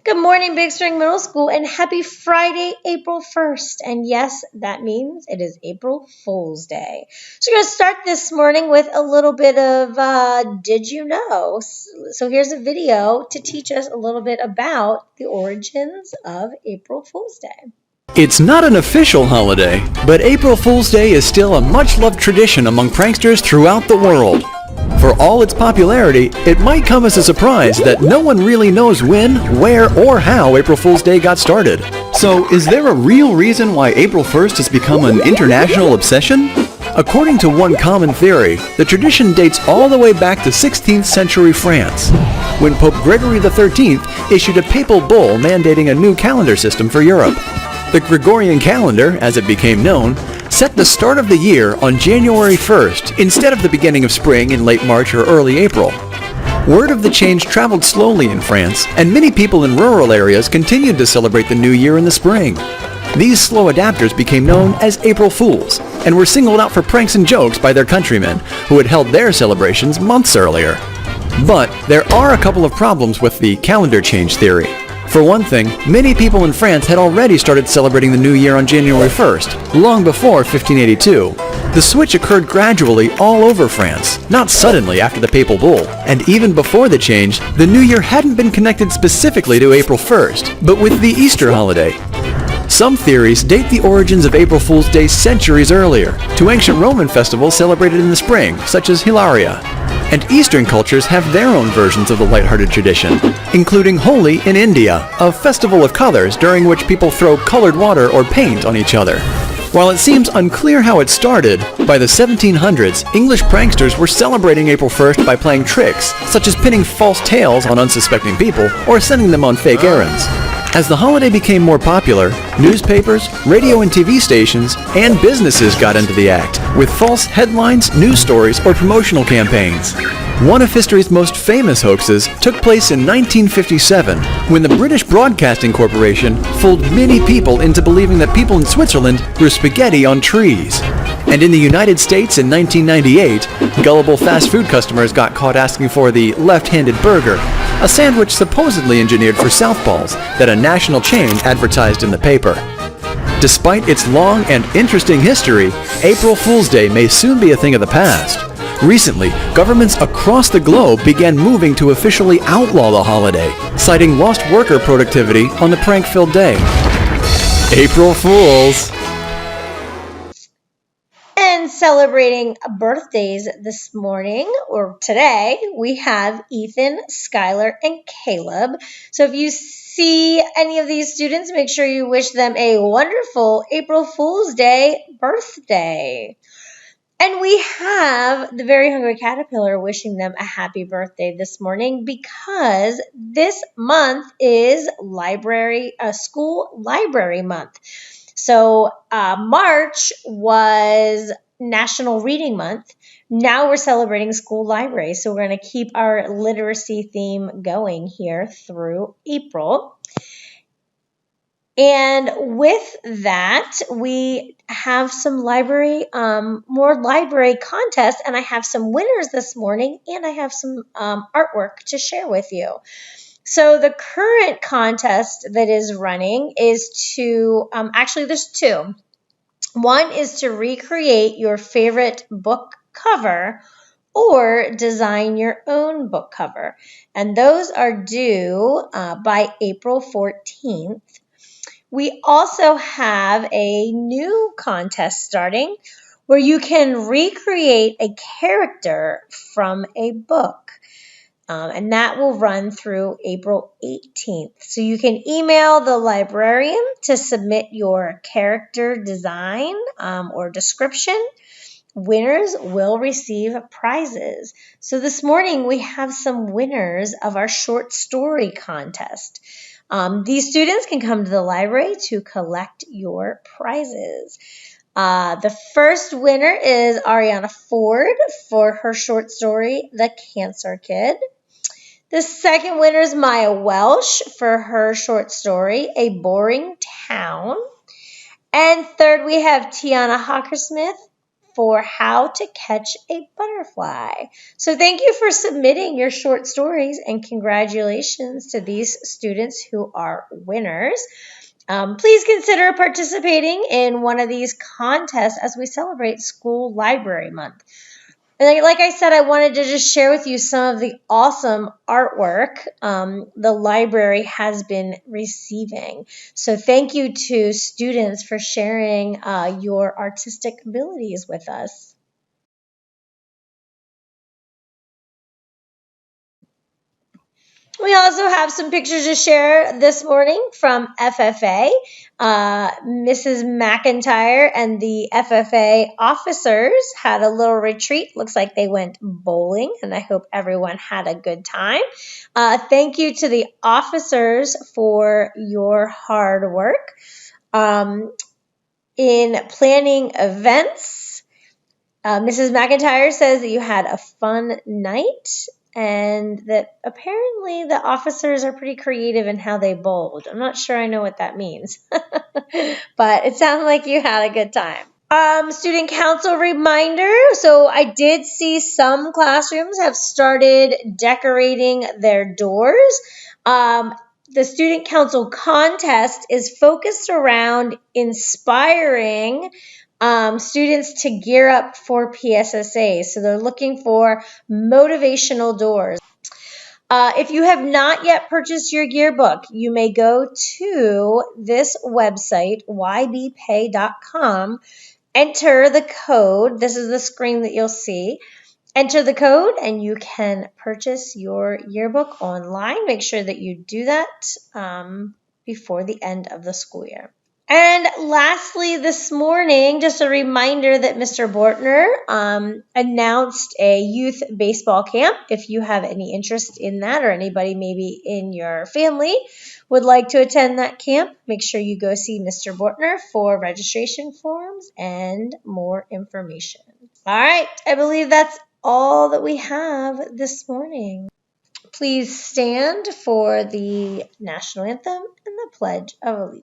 Good morning, Big String Middle School, and happy Friday, April 1st. And yes, that means it is April Fool's Day. So we're going to start this morning with a little bit of Did You Know? So here's a video to teach us a little bit about the origins of April Fool's Day. It's not an official holiday, but April Fool's Day is still a much-loved tradition among pranksters throughout the world. For all its popularity, it might come as a surprise that no one really knows when, where, or how April Fool's Day got started. So, is there a real reason why April 1st has become an international obsession? According to one common theory, the tradition dates all the way back to 16th century France, when Pope Gregory XIII issued a papal bull mandating a new calendar system for Europe. The Gregorian calendar, as it became known, set the start of the year on January 1st instead of the beginning of spring in late March or early April. Word of the change traveled slowly in France, and many people in rural areas continued to celebrate the new year in the spring. These slow adapters became known as April Fools, and were singled out for pranks and jokes by their countrymen, who had held their celebrations months earlier. But there are a couple of problems with the calendar change theory. For one thing, many people in France had already started celebrating the new year on January 1st, long before 1582. The switch occurred gradually all over France, not suddenly after the papal bull, and even before the change, the new year hadn't been connected specifically to April 1st, but with the Easter holiday. Some theories date the origins of April Fool's Day centuries earlier, to ancient Roman festivals celebrated in the spring, such as Hilaria. And Eastern cultures have their own versions of the lighthearted tradition, including Holi in India, a festival of colors during which people throw colored water or paint on each other. While it seems unclear how it started, by the 1700s, English pranksters were celebrating April 1st by playing tricks, such as pinning false tails on unsuspecting people or sending them on fake errands. As the holiday became more popular, newspapers, radio and TV stations, and businesses got into the act, with false headlines, news stories, or promotional campaigns. One of history's most famous hoaxes took place in 1957, when the British Broadcasting Corporation fooled many people into believing that people in Switzerland grew spaghetti on trees. And in the United States in 1998, gullible fast food customers got caught asking for the left-handed burger, a sandwich supposedly engineered for southpaws that a national chain advertised in the paper. Despite its long and interesting history, April Fool's Day may soon be a thing of the past. Recently, governments across the globe began moving to officially outlaw the holiday, citing lost worker productivity on the prank-filled day. April Fools! And celebrating birthdays this morning, or today, we have Ethan, Skylar, and Caleb. So if you see any of these students, make sure you wish them a wonderful April Fool's Day birthday. And we have the Very Hungry Caterpillar wishing them a happy birthday this morning, because this month is school library month. So March was National Reading Month. Now we're celebrating school libraries. So we're going to keep our literacy theme going here through April. And with that, we have some more library contests, and I have some winners this morning, and I have some artwork to share with you. So the current contest that is running is to, actually there's two. One is to recreate your favorite book cover or design your own book cover. And those are due by April 14th. We also have a new contest starting where you can recreate a character from a book. And that will run through April 18th. So you can email the librarian to submit your character design or description. Winners will receive prizes. So this morning we have some winners of our short story contest. These students can come to the library to collect your prizes. The first winner is Ariana Ford for her short story, The Cancer Kid. The second winner is Maya Welsh for her short story, A Boring Town. And third, we have Tiana Hockersmith for how to catch a butterfly. So thank you for submitting your short stories, and congratulations to these students who are winners. Please consider participating in one of these contests as we celebrate School Library Month. And like I said, I wanted to just share with you some of the awesome artwork the library has been receiving. So thank you to students for sharing your artistic abilities with us. We also have some pictures to share this morning from FFA. Mrs. McIntyre and the FFA officers had a little retreat. Looks like they went bowling, and I hope everyone had a good time. Thank you to the officers for your hard work in planning events. Mrs. McIntyre says that you had a fun night and that apparently the officers are pretty creative in how they bowled. I'm not sure I know what that means, but it sounds like you had a good time. Student council reminder. So I did see some classrooms have started decorating their doors. The student council contest is focused around inspiring students to gear up for PSSA. So they're looking for motivational doors. If you have not yet purchased your yearbook, you may go to this website, ybpay.com, enter the code. This is the screen that you'll see. Enter the code and you can purchase your yearbook online. Make sure that you do that before the end of the school year. And lastly, this morning, just a reminder that Mr. Bortner announced a youth baseball camp. If you have any interest in that, or anybody maybe in your family would like to attend that camp, make sure you go see Mr. Bortner for registration forms and more information. All right, I believe that's all that we have this morning. Please stand for the national anthem and the Pledge of Allegiance.